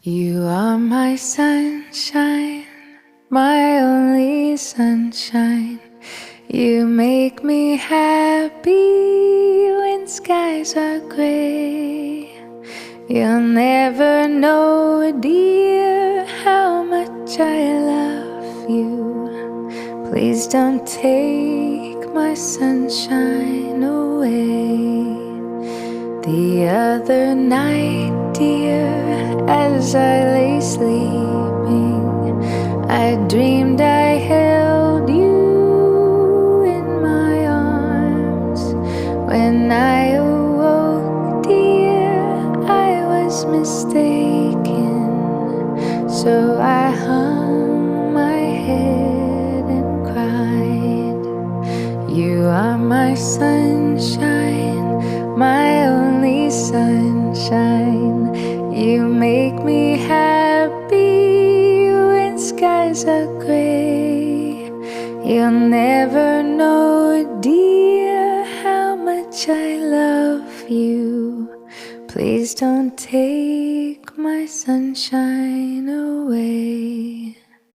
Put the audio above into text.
You are my sunshine, my only sunshine. You make me happy when skies are gray. You'll never know, dear, how much I love you. Please don't take my sunshine away. The other night, dear, as I lay sleeping, I dreamed I held you in my arms. When I awoke, dear, I was mistaken. So I hung my head and cried. You are my sunshine, my only sunshine. You make me happy when skies are gray. You'll never know, dear, how much I love you. Please don't take my sunshine away.